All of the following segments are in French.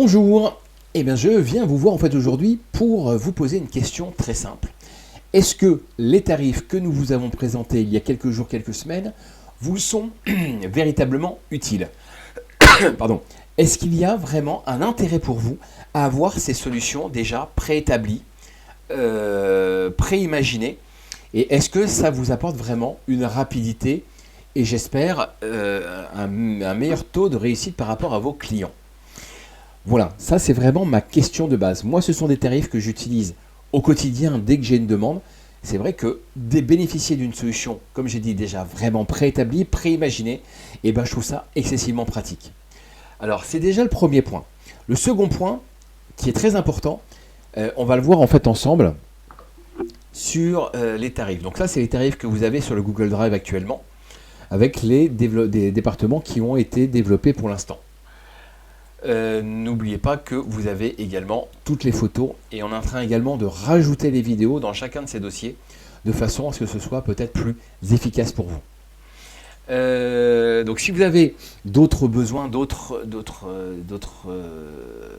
Bonjour, eh bien je viens vous voir en fait aujourd'hui pour vous poser une question très simple. Est-ce que les tarifs que nous vous avons présentés il y a quelques jours, quelques semaines, vous sont véritablement utiles? Pardon. Est-ce qu'il y a vraiment un intérêt pour vous à avoir ces solutions déjà préétablies, préimaginées? Et est-ce que ça vous apporte vraiment une rapidité et j'espère un meilleur taux de réussite par rapport à vos clients? Voilà, ça c'est vraiment ma question de base. Moi, ce sont des tarifs que j'utilise au quotidien dès que j'ai une demande. C'est vrai que bénéficier d'une solution, comme j'ai dit déjà, vraiment préétablie, préimaginée, eh ben, je trouve ça excessivement pratique. Alors, c'est déjà le premier point. Le second point, qui est très important, on va le voir en fait ensemble sur les tarifs. Donc là, c'est les tarifs que vous avez sur le Google Drive actuellement, avec des départements qui ont été développés pour l'instant. N'oubliez pas que vous avez également toutes les photos et on est en train également de rajouter les vidéos dans chacun de ces dossiers de façon à ce que ce soit peut-être plus efficace pour vous. Donc si vous avez d'autres besoins,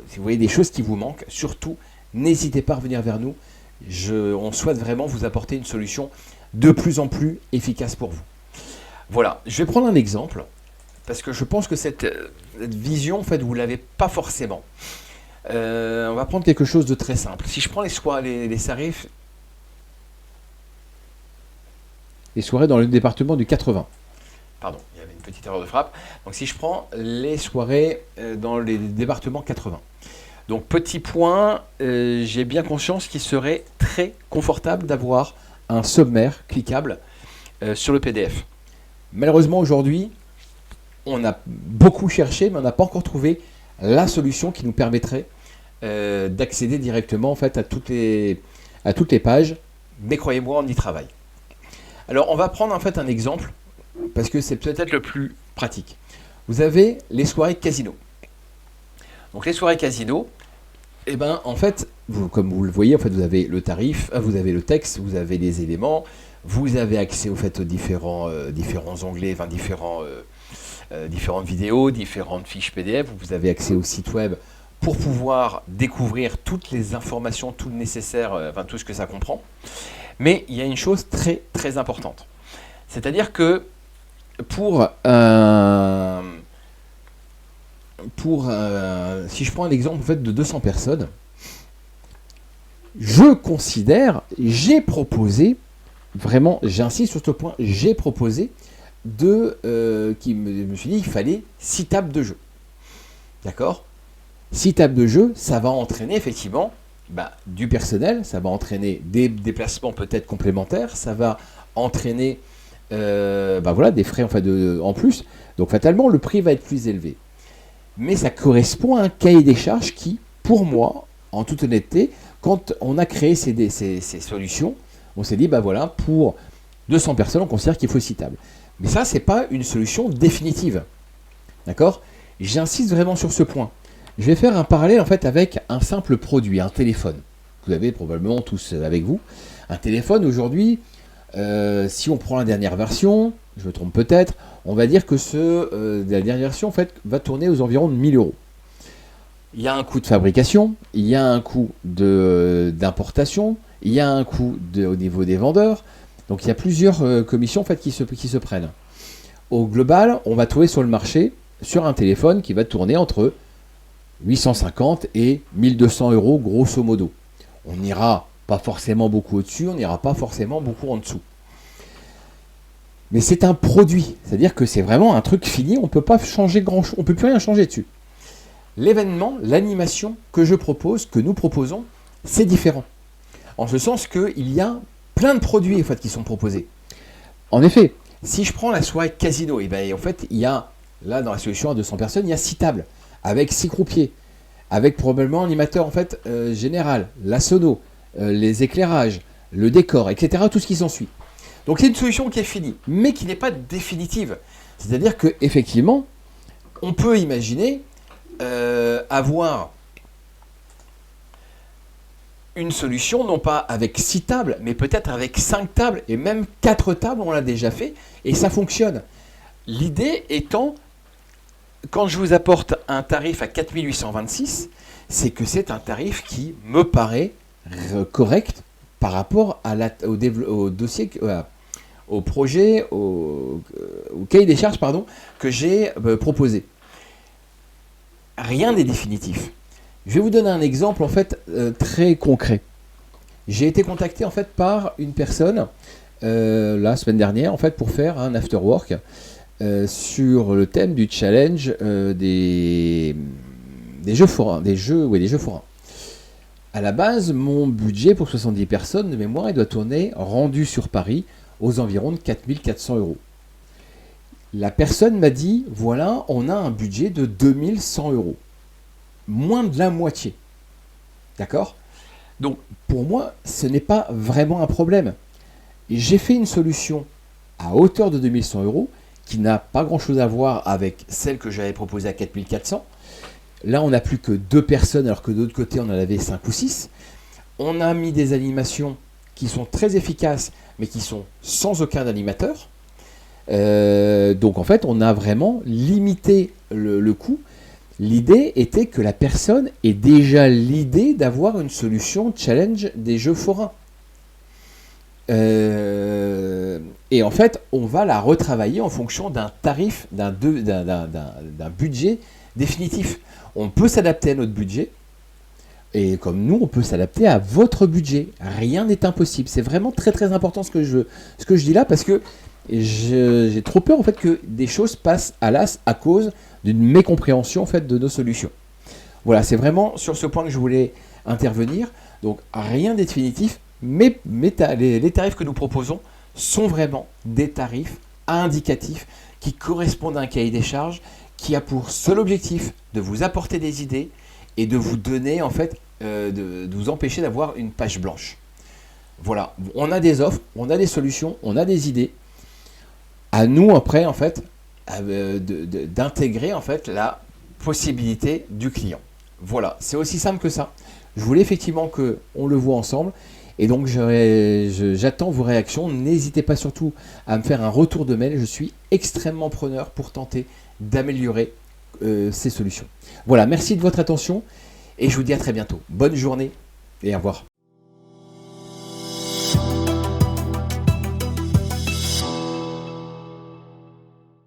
si vous voyez des choses qui vous manquent, surtout n'hésitez pas à revenir vers nous. On souhaite vraiment vous apporter une solution de plus en plus efficace pour vous. Voilà, je vais prendre un exemple. Parce que je pense que cette vision, en fait, vous ne l'avez pas forcément. On va prendre quelque chose de très simple. Si je prends les tarifs, les soirées dans le département du 80. Pardon, il y avait une petite erreur de frappe. Donc si je prends les soirées dans les départements 80. Donc petit point, j'ai bien conscience qu'il serait très confortable d'avoir un sommaire cliquable sur le PDF. Malheureusement aujourd'hui, on a beaucoup cherché, mais on n'a pas encore trouvé la solution qui nous permettrait d'accéder directement en fait, à toutes les pages. Mais croyez-moi, on y travaille. Alors, on va prendre en fait un exemple, parce que c'est peut-être le plus pratique. Vous avez les soirées casino. Donc, les soirées casino, eh ben, en fait, comme vous le voyez, en fait, vous avez le tarif, vous avez le texte, vous avez les éléments, vous avez accès au fait, aux différents onglets, enfin différentes vidéos, différentes fiches PDF. Vous avez accès au site web pour pouvoir découvrir toutes les informations, tout le nécessaire, enfin tout ce que ça comprend. Mais il y a une chose très très importante. C'est-à-dire que si je prends un exemple en fait, de 200 personnes, j'ai proposé, vraiment j'insiste sur ce point, j'ai proposé je me suis dit qu'il fallait 6 tables de jeu. D'accord? 6 tables de jeu, ça va entraîner effectivement du personnel, ça va entraîner des déplacements peut-être complémentaires, ça va entraîner des frais en plus. Donc fatalement, le prix va être plus élevé. Mais ça correspond à un cahier des charges qui, pour moi, en toute honnêteté, quand on a créé ces solutions, on s'est dit, pour 200 personnes, on considère qu'il faut 6 tables. Mais ça, ce n'est pas une solution définitive. D'accord? J'insiste vraiment sur ce point. Je vais faire un parallèle en fait avec un simple produit, un téléphone. Vous avez probablement tous avec vous. Un téléphone aujourd'hui, si on prend la dernière version, je me trompe peut-être, on va dire que la dernière version en fait, va tourner aux environs de 1000 €. Il y a un coût de fabrication, il y a un coût d'importation, il y a un coût au niveau des vendeurs. Donc il y a plusieurs commissions en fait, qui se prennent. Au global, on va trouver sur le marché, sur un téléphone qui va tourner entre 850 et 1200 € grosso modo. On n'ira pas forcément beaucoup au-dessus, on n'ira pas forcément beaucoup en dessous. Mais c'est un produit, c'est-à-dire que c'est vraiment un truc fini, on ne peut pas changer grand-chose, on ne peut plus rien changer dessus. L'événement, l'animation que nous proposons, c'est différent. En ce sens qu'il y a plein de produits en fait, qui sont proposés. En effet, si je prends la soirée casino, en fait, il y a, là dans la solution à 200 personnes, il y a 6 tables, avec 6 croupiers, avec probablement un animateur en fait, général, la sono, les éclairages, le décor, etc., tout ce qui s'ensuit. Donc c'est une solution qui est finie, mais qui n'est pas définitive. C'est-à-dire qu'effectivement, on peut imaginer avoir une solution, non pas avec 6 tables, mais peut-être avec 5 tables, et même 4 tables, on l'a déjà fait, et ça fonctionne. L'idée étant quand je vous apporte un tarif à 4826, c'est que c'est un tarif qui me paraît correct par rapport à au dossier, au projet, au cahier des charges pardon, que j'ai proposé. Rien n'est définitif. Je vais vous donner un exemple en fait très concret. J'ai été contacté en fait par une personne la semaine dernière en fait pour faire un after work sur le thème du challenge des jeux forains, des jeux forains. À la base, mon budget pour 70 personnes de mémoire, il doit tourner rendu sur Paris aux environs de 4400 euros. La personne m'a dit, voilà, on a un budget de 2100 euros. Moins de la moitié. D'accord ? Donc, pour moi, ce n'est pas vraiment un problème. J'ai fait une solution à hauteur de 2100 euros qui n'a pas grand-chose à voir avec celle que j'avais proposée à 4400. Là, on n'a plus que 2 personnes, alors que de l'autre côté, on en avait 5 ou 6. On a mis des animations qui sont très efficaces, mais qui sont sans aucun animateur. Donc, en fait, on a vraiment limité le coût. L'idée était que la personne ait déjà l'idée d'avoir une solution challenge des jeux forains. Et en fait, on va la retravailler en fonction d'un tarif, d'un budget définitif. On peut s'adapter à notre budget, et comme nous, on peut s'adapter à votre budget. Rien n'est impossible. C'est vraiment très très important ce que je dis là, parce que j'ai trop peur en fait que des choses passent à l'as à cause d'une mécompréhension en fait de nos solutions. Voilà, c'est vraiment sur ce point que je voulais intervenir. Donc rien n'est définitif, mais les tarifs que nous proposons sont vraiment des tarifs indicatifs qui correspondent à un cahier des charges qui a pour seul objectif de vous apporter des idées et de vous donner en fait, de vous empêcher d'avoir une page blanche. Voilà, on a des offres, on a des solutions, on a des idées. À nous après en fait d'intégrer en fait la possibilité du client. Voilà, c'est aussi simple que ça. Je voulais effectivement qu'on le voit ensemble. Et donc j'attends vos réactions. N'hésitez pas surtout à me faire un retour de mail. Je suis extrêmement preneur pour tenter d'améliorer ces solutions. Voilà, merci de votre attention et je vous dis à très bientôt. Bonne journée et au revoir.